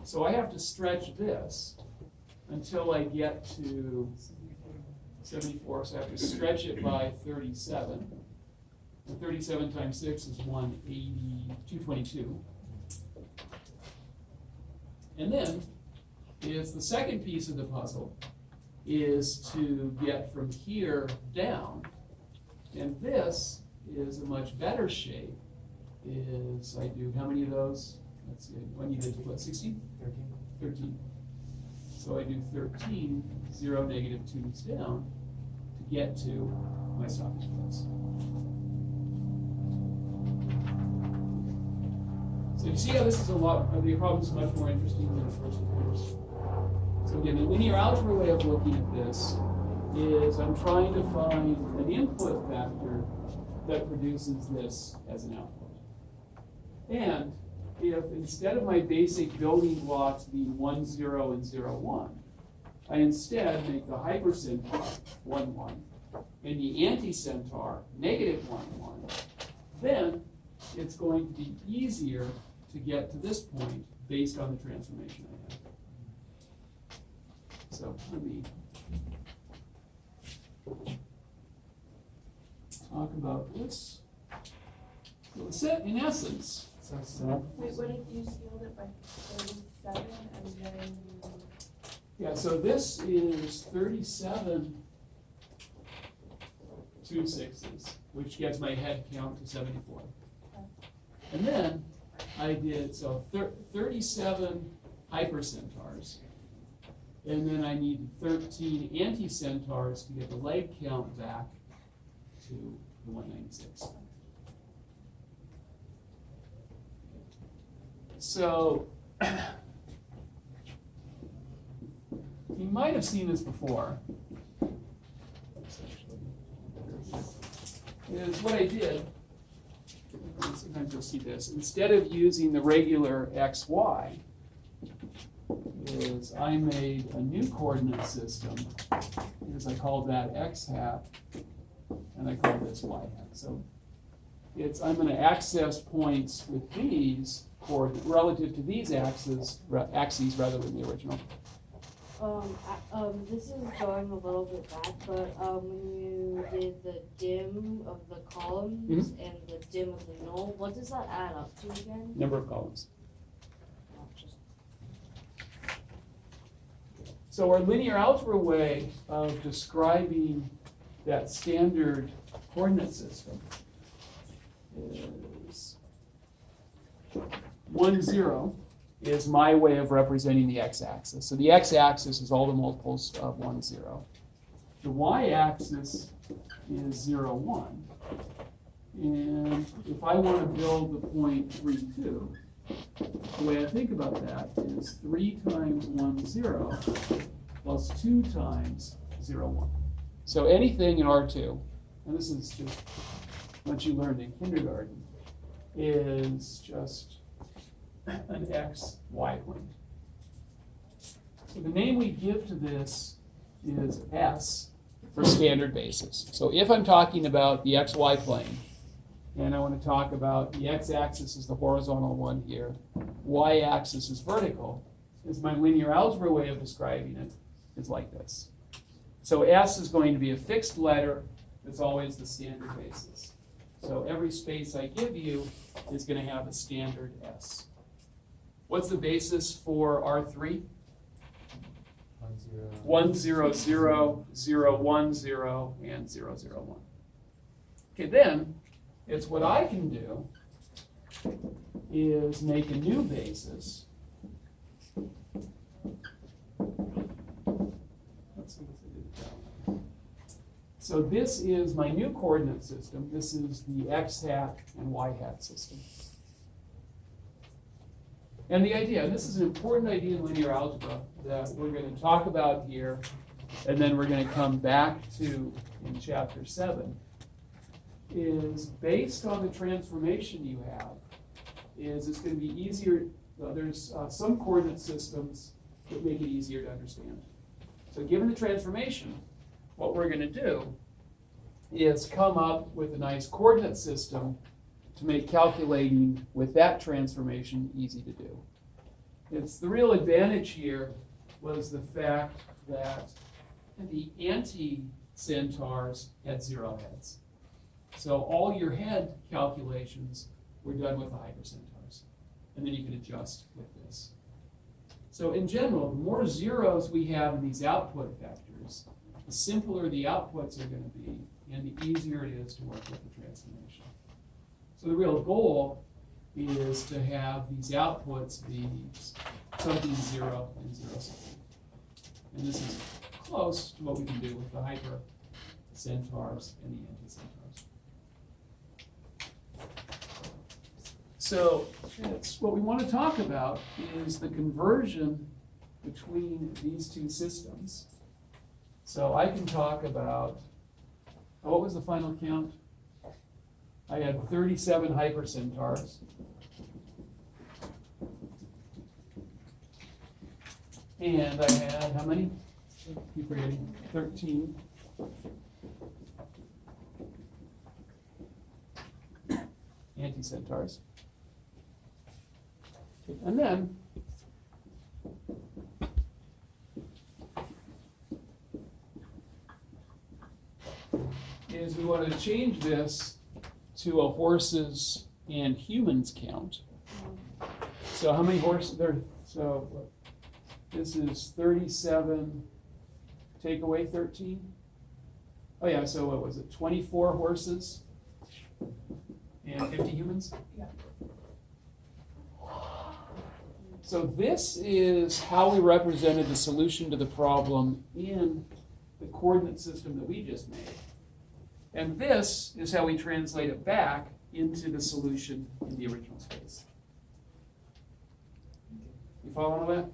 So I have to stretch this until I get to 74. So I have to stretch it by 37. And 37 times 6 is 180, 222. And then is the second piece of the puzzle is to get from here down. And this is a much better shape. Is I do how many of those? Let's see, when you did what, 16? 13. So I do 13, 0, negative 2's down to get to my stopping place. So you see how this is the problem is much more interesting than the first course. So again, the linear algebra way of looking at this is I'm trying to find an input vector that produces this as an output. And if instead of my basic building blocks being 1, 0, and 0, 1, I instead make the hypercentaur 1, 1, and the anticentaur negative 1, 1, then it's going to be easier to get to this point based on the transformation I have. So let me talk about this. So in essence, wait, what did you scale it by 37 and then? yeah, so this is 37 2/6, which gets my head count to 74. And then I did, 37 hypercentaurs. And then I need 13 anticentaurs to get the leg count back to the 196. So, you might have seen this before. Is what I did, sometimes you'll see this, instead of using the regular XY, is I made a new coordinate system, because I called that X hat, and I called this Y hat. So I'm going to access points with these relative to these axes rather than the original. This is going a little bit back, but when you did the dim of the columns and the dim of the null, what does that add up to again? Number of columns. So our linear algebra way of describing that standard coordinate system is 1, 0 is my way of representing the x-axis. So the x-axis is all the multiples of 1, 0. The y-axis is 0, 1. And if I want to build the point 3, 2, the way I think about that is 3 times 1, 0 plus 2 times 0, 1. So anything in R2, and this is just what you learned in kindergarten, is just an x, y plane. So the name we give to this is S for standard basis. So if I'm talking about the xy plane, and I want to talk about the x-axis is the horizontal one here, y-axis is vertical, is my linear algebra way of describing it is like this. So S is going to be a fixed letter that's always the standard basis. So every space I give you is going to have a standard S. What's the basis for R3? 1, 0, 0, 0, 1, 0, and 0, 0, 1. Okay, then it's what I can do is make a new basis. Let's see if I did it that way. So this is my new coordinate system. This is the x hat and y hat system. And the idea, and this is an important idea in linear algebra that we're going to talk about here, and then we're going to come back to in chapter 7, is based on the transformation you have, is it's going to be easier. There's some coordinate systems that make it easier to understand. So given the transformation, what we're going to do is come up with a nice coordinate system to make calculating with that transformation easy to do. it's the real advantage here was the fact that the anti-centaurs had 0 heads. So all your head calculations were done with the hypercentaurs. And then you can adjust with this. So in general, the more zeros we have in these output vectors, the simpler the outputs are going to be, and the easier it is to work with the transformation. So the real goal is to have these outputs be something 0 and 0 something. And this is close to what we can do with the hypercentaurs and the anti-centaurs. So what we want to talk about is the conversion between these two systems. So I can talk about, what was the final count? I had 37 hypercentaurs. And I had, how many? Keep reading. 13. Anti-centaurs. And then is we want to change this to a horses and humans count. So how many horses there? So this is 37. Take away 13. Oh yeah. So what was it? 24 horses and 50 humans. Yeah. So this is how we represented the solution to the problem in the coordinate system that we just made. And this is how we translate it back into the solution in the original space. You follow all that?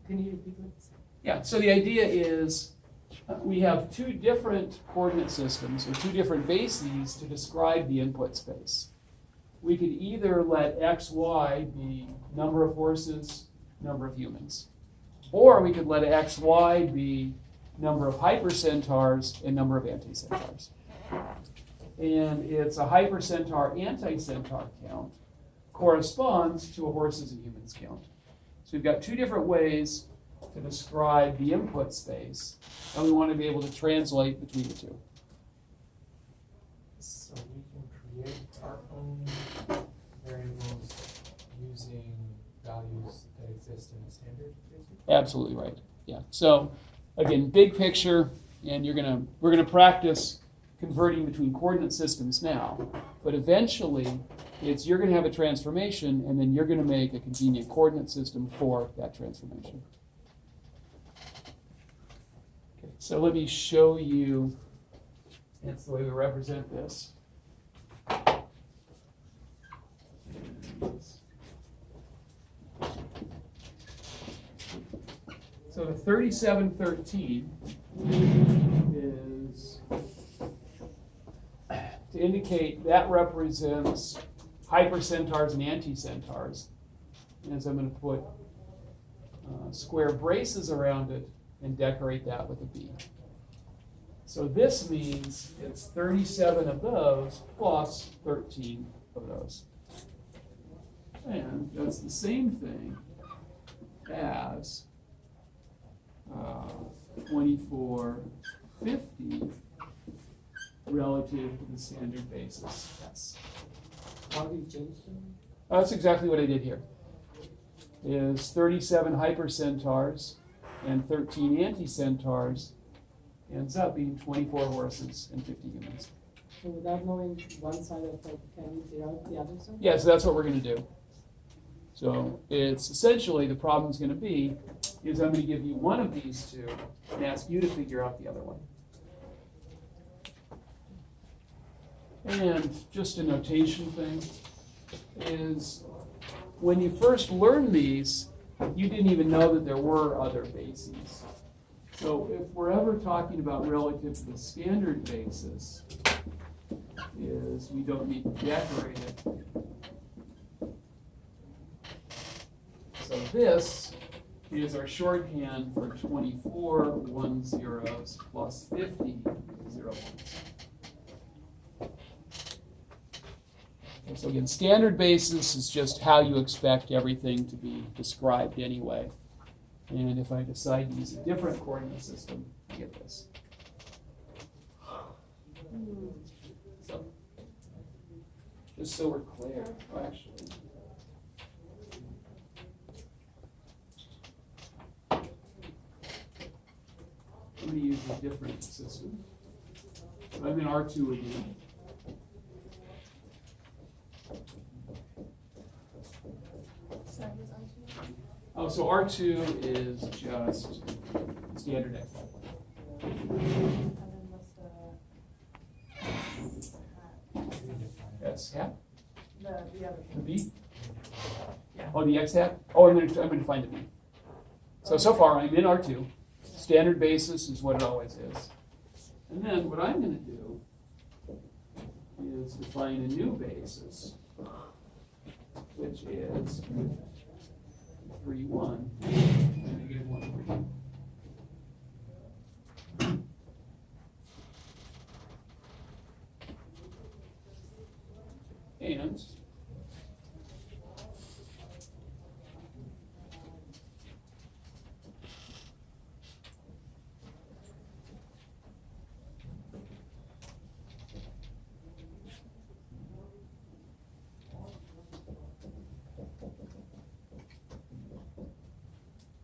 Can you repeat what? Yeah, so the idea is we have two different coordinate systems, or two different bases to describe the input space. We could either let x, y be number of horses, number of humans. Or we could let x, y be number of hypercentaurs and number of anticentaurs. And it's a hypercentaur anticentaur count corresponds to a horses and humans count. So we've got two different ways to describe the input space, and we want to be able to translate between the two. So we can create our own variables using values that exist in the standard, basically? Absolutely right. Yeah. So again, big picture, and we're gonna practice converting between coordinate systems now, but eventually you're gonna have a transformation, and then you're gonna make a convenient coordinate system for that transformation. Okay, so let me show you. That's the way we represent this. So the 3713 is to indicate that represents hypercentaurs and anticentaurs. And so I'm going to put square braces around it and decorate that with a B. So this means it's 37 of those plus 13 of those. And that's the same thing as 2450 relative to the standard basis S. How do you change them? That's exactly what I did here. Is 37 hypercentaurs and 13 anticentaurs ends up being 24 horses and 50 humans. So without knowing one side of it, can we figure out the other side? Yeah, so that's what we're going to do. So it's essentially the problem's going to be is I'm going to give you one of these two and ask you to figure out the other one. And just a notation thing is when you first learned these, you didn't even know that there were other bases. So if we're ever talking about relative to the standard basis, is we don't need to decorate it. So this is our shorthand for 24 1 zeros plus 50 0 ones. So again, standard basis is just how you expect everything to be described anyway. And if I decide to use a different coordinate system, I get this. So, just so we're clear, actually. I'm going to use a different system. So I'm in R2 again. Sorry, was R2? Oh, so R2 is just standard X. And then what's That's hat. the other The thing? B. Yeah. Oh, the X hat. Oh, I'm going to find the B. So far I'm in R2. Standard basis is what it always is. And then what I'm going to do is define a new basis, which is 3, 1, negative 1, 3. And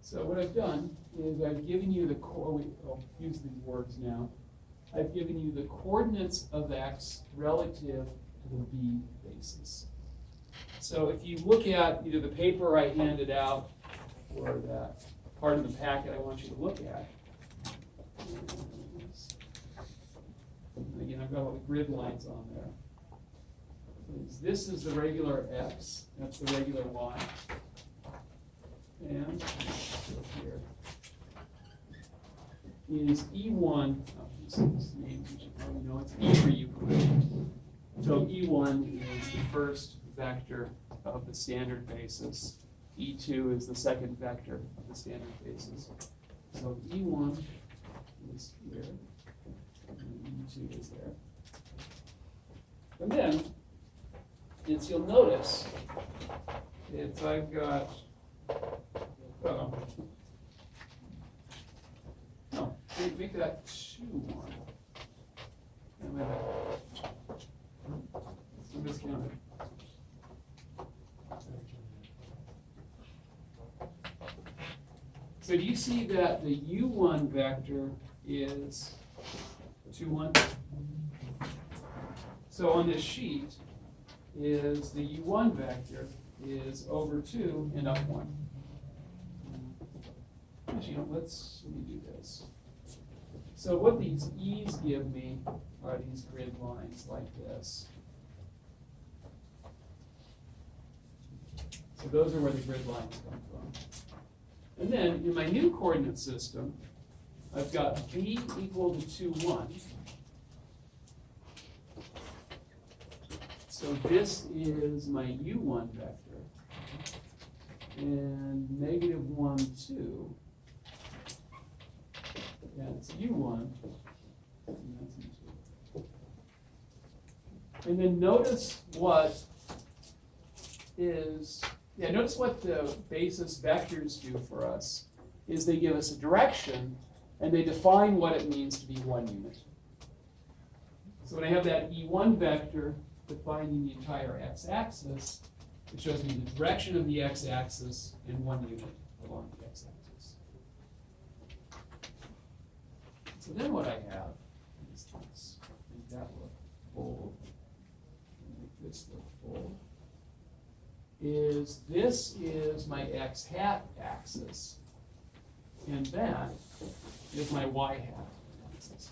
so what I've done is I've given you the I'll use these words now. I've given you the coordinates of x relative to the b basis. So if you look at either the paper I handed out or that part of the packet I want you to look at, and again, I've got all the grid lines on there. This is the regular x, that's the regular y. And here is E1, this name you should probably know, it's E for Euclid. So E1 is the first vector of the standard basis. E2 is the second vector of the standard basis. So E1 is here, and E2 is there. And then, as you'll notice, if I've got no, make that 2, 1. I'm miscounted. So do you see that the U1 vector is 2, 1? So on this sheet is the U1 vector is over 2 and up 1. Actually, let me do this. So what these E's give me are these grid lines like this. So those are where the grid lines come from. And then in my new coordinate system, I've got B equal to 2, 1. So this is my U1 vector. And negative 1, 2. That's U1, and that's U2. And then notice what the basis vectors do for us, is they give us a direction, and they define what it means to be 1 unit. So when I have that E1 vector defining the entire x-axis, it shows me the direction of the x-axis in 1 unit along the x-axis. So then what I have is this. Make that look bold. Make this look bold. This is my x hat axis, and that is my y hat axis.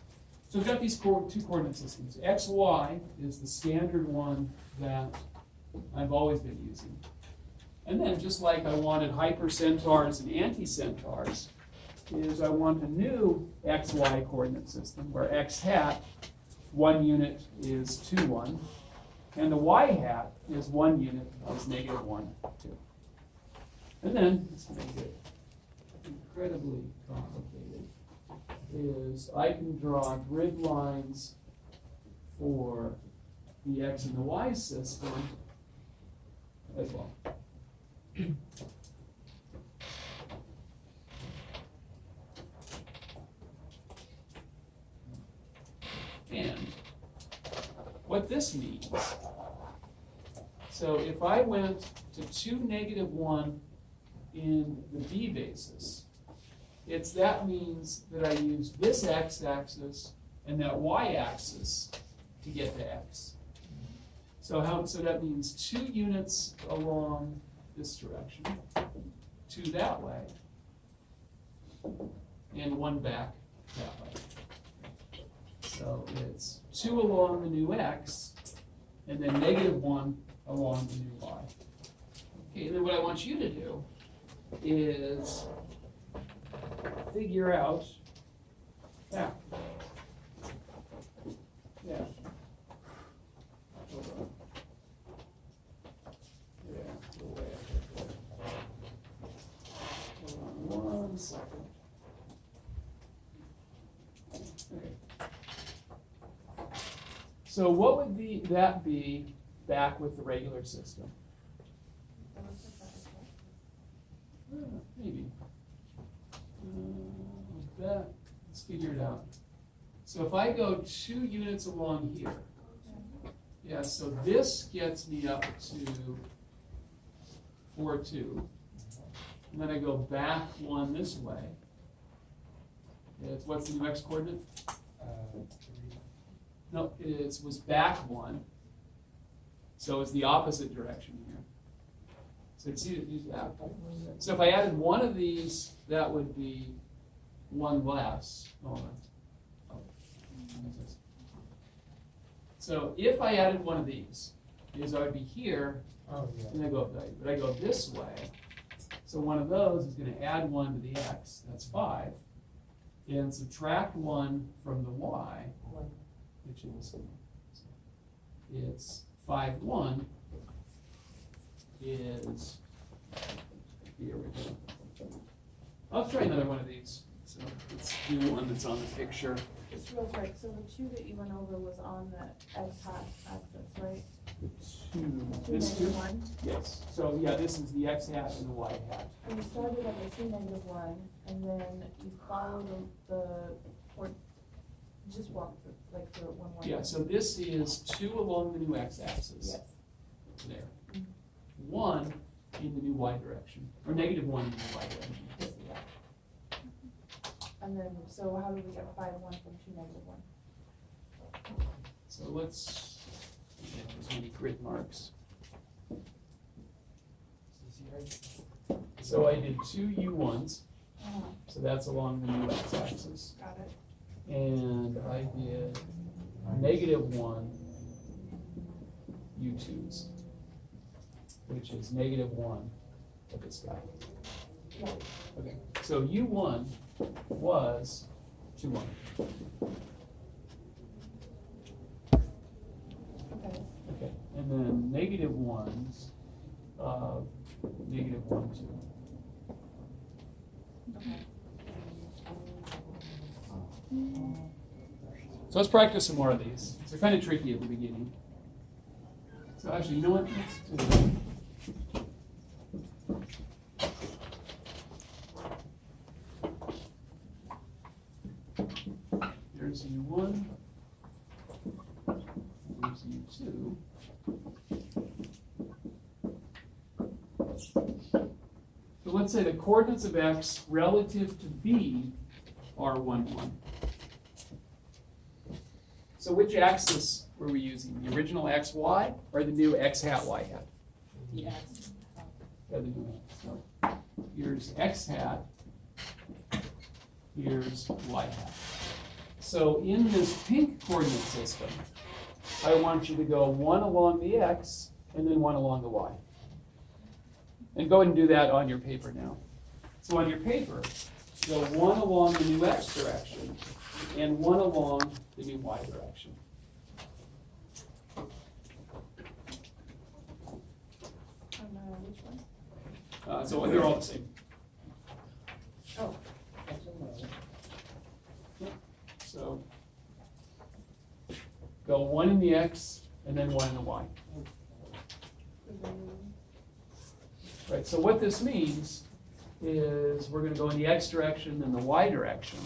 So we've got these two coordinate systems. X, y is the standard one that I've always been using. And then just like I wanted hypercentaurs and anticentaurs, is I want a new xy coordinate system where x hat, 1 unit is 2, 1, and the y hat is 1 unit is negative 1, 2. And then, let's make it incredibly complicated, is I can draw grid lines for the x and the y system as well. And what this means, so if I went to 2, -1 in the b basis, that means that I use this x-axis and that y-axis to get to x. So that means 2 units along this direction, 2 that way, and 1 back that way. So it's 2 along the new x, and then -1 along the new y. Okay, and then what I want you to do is figure out that. Yeah. Hold on. Yeah, the way I did that. Hold on 1 second. Okay. So what would that be back with the regular system? Maybe. Let's figure it out. So if I go 2 units along here, yeah, so this gets me up to 4, 2. And then I go back 1 this way. What's the new x coordinate? 3. No, it was back 1. So it's the opposite direction here. So you see use that. So if I added 1 of these, that would be 1 less. Hold on. So if I added 1 of these, I would be here, Oh, yeah. and I go up that, but I go this way. So 1 of those is going to add 1 to the x. That's 5. And subtract 1 from the y, which is, it's 5, 1 is, here we go. I'll try another one of these. So let's do one that's on the picture. Just real quick, so the 2 that you went over was on the x-hat axis, right? This 2? -1. Yes. So yeah, this is the x hat and the y hat. And you started at the 2, -1, and then you followed or just walk through, like through it one. Yeah, so this is 2 along the new x-axis. Yes. There. 1 in the new y direction, or -1 in the new y direction. Yeah. And then, so how do we get 5, 1 from 2, -1? So let's get as many grid marks. So I did 2 U1s, so that's along the new x-axis. Got it. And I did -1 U2s, which is -1 of this guy. Yeah. Okay, so U1 was 2, 1. Okay. Okay, and then -1s of -1, 2. Okay. So let's practice some more of these. They're kind of tricky at the beginning. So actually, you know what? Let's do that. Here's U1. Here's U2. So let's say the coordinates of x relative to b are 1, 1. So which axis were we using? The original xy or the new x hat, y hat? Yes. Yeah, the new x. So here's x hat, here's y hat. So in this pink coordinate system, I want you to go 1 along the x and then 1 along the y. And go ahead and do that on your paper now. So on your paper, go 1 along the new x direction and 1 along the new y direction. Which one? So they're all the same. Oh. So go 1 in the x and then 1 in the y. Right, so what this means is we're going to go in the x direction and the y direction,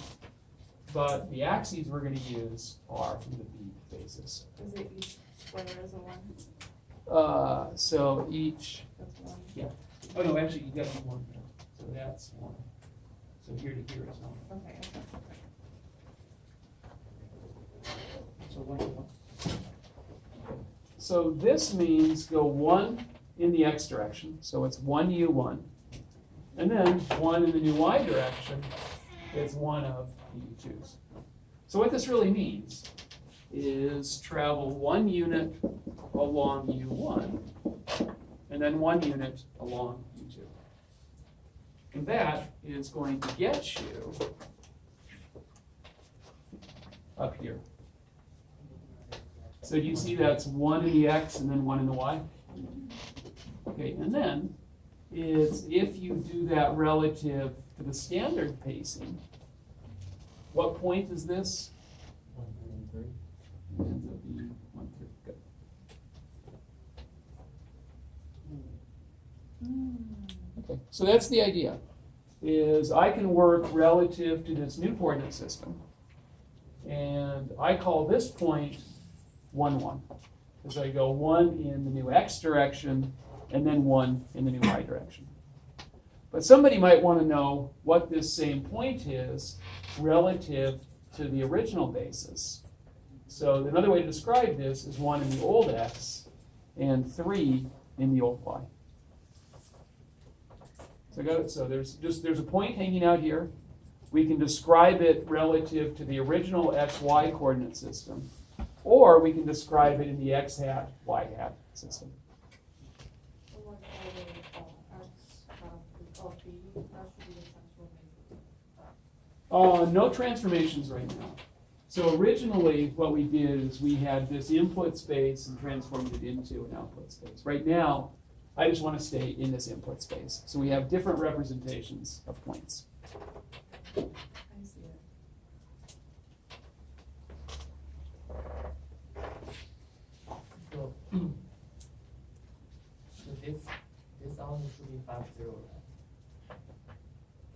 but the axes we're going to use are from the b basis. Is it each square is a one? So each, That's one. oh no, actually you got one here. So that's one. So here to here is one. Okay, okay, okay. So one to one. So this means go one in the x direction, so it's 1u1. And then one in the new y direction is one of the u2s. So what this really means is travel 1 unit along u1, and then 1 unit along u2. And that is going to get you up here. So do you see that's 1 in the x and then 1 in the y? Okay, and then is if you do that relative to the standard pacing, what point is this? 1, 3, and 3. It ends up being 1, 3. Good. Okay, so that's the idea, is I can work relative to this new coordinate system, and I call this point 1, 1, because I go 1 in the new x direction, and then 1 in the new y direction. But somebody might want to know what this same point is relative to the original basis. So another way to describe this is 1 in the old x and 3 in the old y. So, there's a point hanging out here. We can describe it relative to the original xy coordinate system, or we can describe it in the x hat, y hat system. No transformations right now. So originally what we did is we had this input space and transformed it into an output space. Right now, I just want to stay in this input space. So we have different representations of points. I see it. So, so this element should be 5, 0,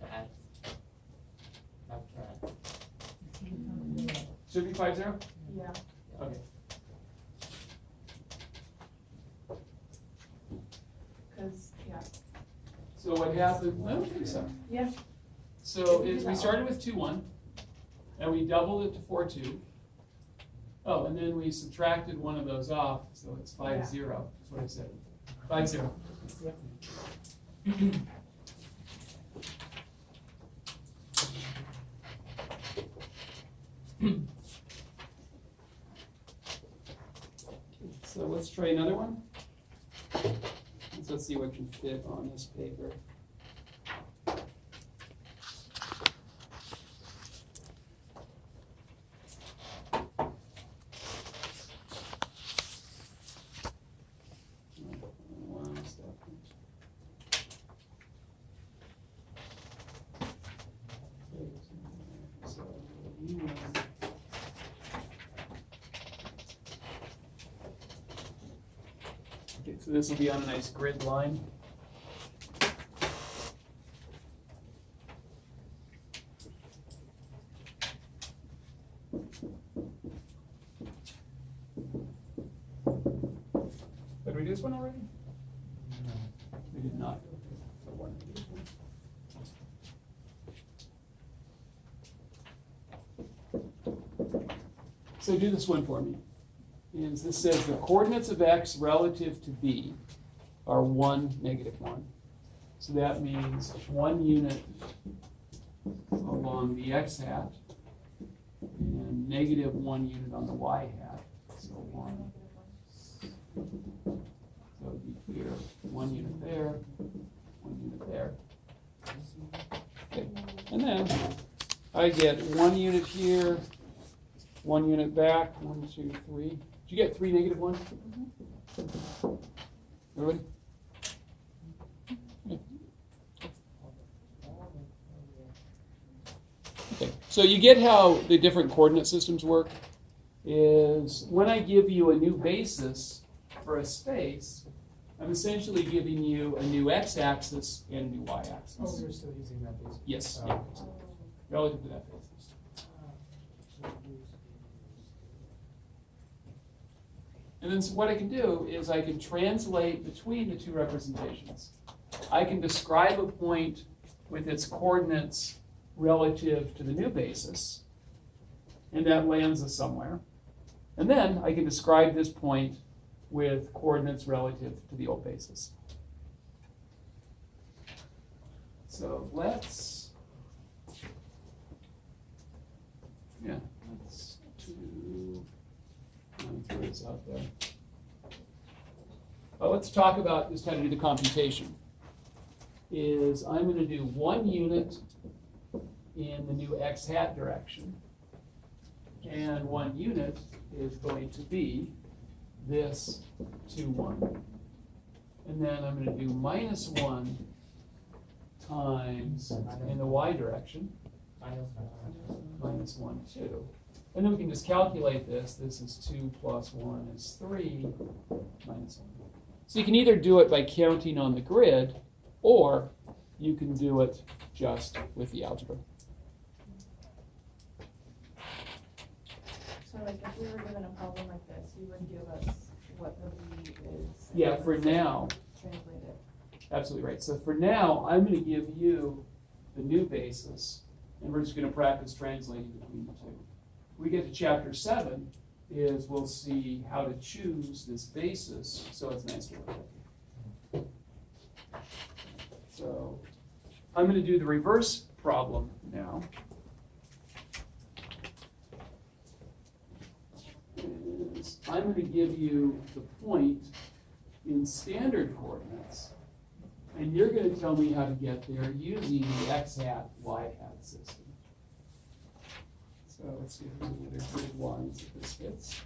right? The x. Vector x. Should be 5, 0? Yeah. Okay. Because, yeah. So what happened? I don't think so. Yeah. So is we started with 2, 1, and we doubled it to 4, 2. Oh, and then we subtracted one of those off, so it's 5, 0. That's what I said. 5, 0. So let's try another one. Let's see what can fit on this paper. One second. So, okay, so this will be on a nice grid line. Did we do this one already? No. We did not. So one. So do this one for me. Is this says the coordinates of x relative to b are 1, -1. So that means 1 unit along the x hat and -1 unit on the y hat. So 1. So it'd be here, 1 unit there, 1 unit there. Okay. And then I get 1 unit here, 1 unit back, 1, 2, 3. Did you get 3 -1? Everybody? Okay, so you get how the different coordinate systems work? Is when I give you a new basis for a space, I'm essentially giving you a new x-axis and a new Oh, y-axis. you're still using that basic. Yes, Oh. yeah, relative to that basis. And then so what I can do is I can translate between the two representations. I can describe a point with its coordinates relative to the new basis, and that lands us somewhere. And then I can describe this point with coordinates relative to the old basis. So let's throw this out there. Let's talk about just how to do the computation. I'm going to do 1 unit in the new x hat direction, and 1 unit is going to be this 2, 1. And then I'm going to do -1 times in the y direction, -1, 2. And then we can just calculate this. This is 2 plus 1 is 3, -1. So you can either do it by counting on the grid, or you can do it just with the algebra. So like if we were given a problem like this, you would give us what the B is. and Yeah, for then now, translate it. absolutely right. So for now, I'm going to give you the new basis, and we're just going to practice translating between the two. We get to chapter 7, we'll see how to choose this basis, so it's nice to look at. So I'm going to do the reverse problem now. I'm going to give you the point in standard coordinates, and you're going to tell me how to get there using the x hat, y hat system. So let's see if there's any other grid lines that this fits.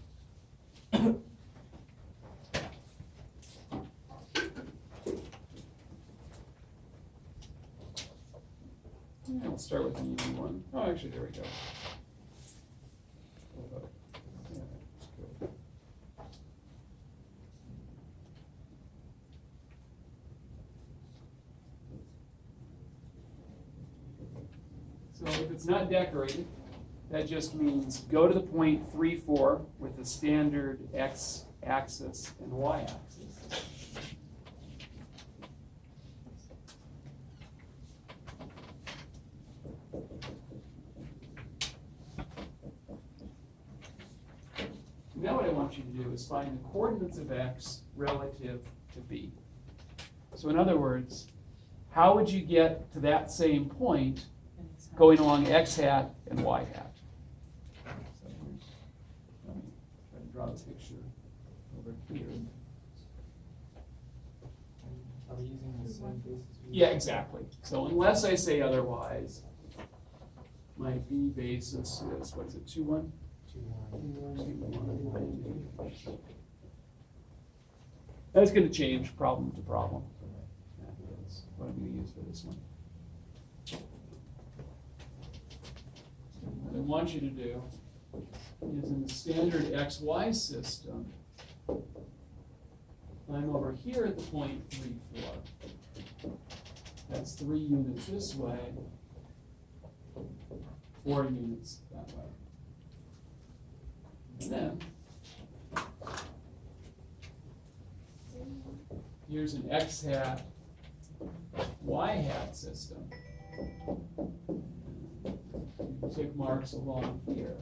Yeah, let's start with an easy one. Oh, actually, there we go. Yeah, that's good. So if it's not decorated, that just means go to the point 3, 4 with the standard x-axis and y-axis. Now what I want you to do is find the coordinates of x relative to b. So in other words, how would you get to that same point going along x hat and y hat? So let me try to draw the picture over here. Are we using the same basis? Yeah, exactly. So unless I say otherwise, my b basis is, what is it, 2, 1? 2, 1. That's going to change problem to problem. That's what I'm going to use for this one. What I want you to do is in the standard XY system, I'm over here at the point 3, 4. That's 3 units this way, 4 units that way. And then here's an x hat, y hat system. Tick marks along here.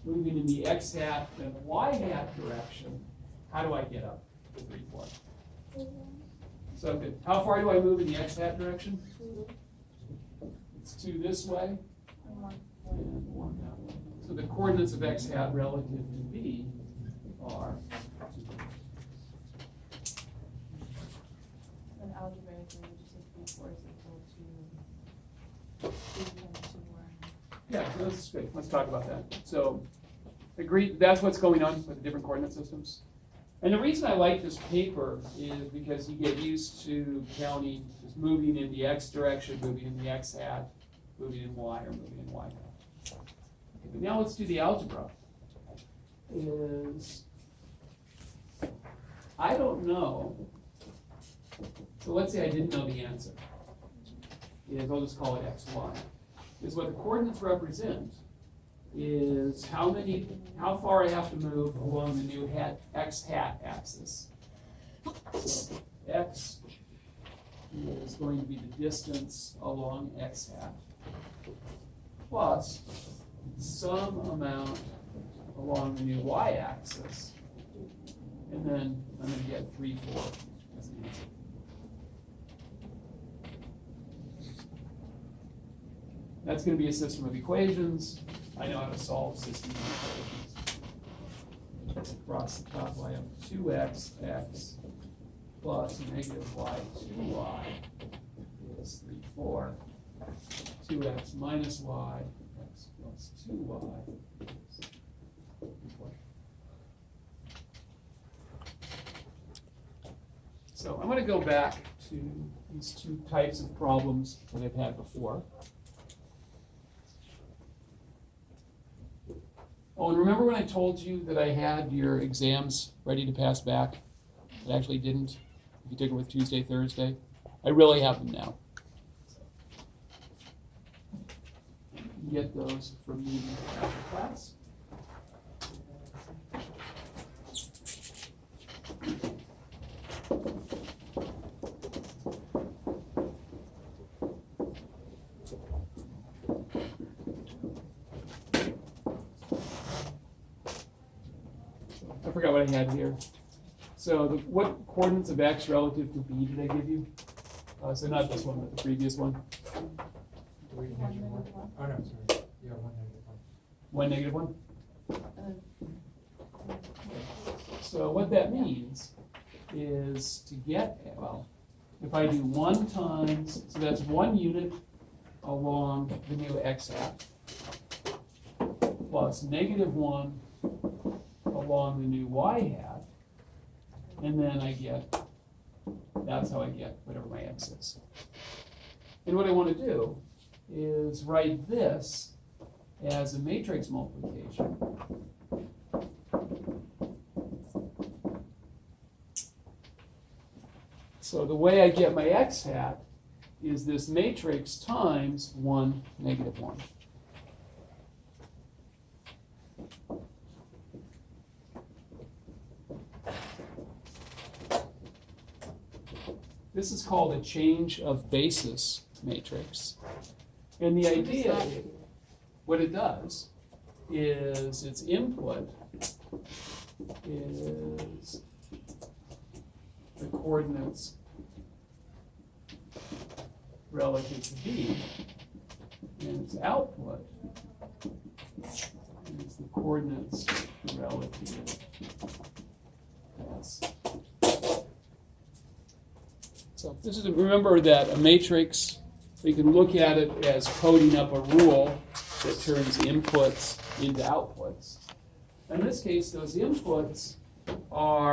Moving in the x hat and y hat direction, how do I get up to 3, 4? So good. How far do I move in the x hat direction? It's 2 this way And one. and 1 that way. So the coordinates of x hat relative to b are 2. And algebraically, we just have B4 is equal to B times 2, 1. Yeah, so that's good. Let's talk about that. So, agree, that's what's going on with the different coordinate systems. And the reason I like this paper is because you get used to counting, just moving in the x direction, moving in the x hat, moving in y, or moving in y hat. Okay, but now let's do the algebra. I don't know So let's say I didn't know the answer. I'll just call it xy. Is what the coordinates represent is how far I have to move along the new x hat axis. So x is going to be the distance along x hat plus some amount along the new y-axis, and then I'm going to get 3, 4 as an answer. That's going to be a system of equations. I know how to solve systems of equations. Across the top, I have 2x plus negative y 2y is 3, 4. 2x minus y, x plus 2y is 3, 4. So I'm going to go back to these two types of problems that I've had before. Oh, and remember when I told you that I had your exams ready to pass back? I actually didn't. If you took it with Tuesday, Thursday. I really have them now. You can get those from me after class. I forgot what I had here. So what coordinates of x relative to b did I give you? So not this one, but the previous one. 3, negative 1. Oh, no, sorry. Yeah, 1, negative 1. 1, negative 1? So what that means is to get, well, if I do 1 times, so that's 1 unit along the new x hat, plus negative 1 along the new y hat, and then I get, that's how I get whatever my x is. And what I want to do is write this as a matrix multiplication. So the way I get my x hat is this matrix times 1, negative 1. This is called a change of basis matrix. And the idea, what it does is its input is the coordinates relative to b, and its output is the coordinates relative to s. So this is, remember that a matrix, we can look at it as coding up a rule that turns inputs into outputs. In this case, those inputs are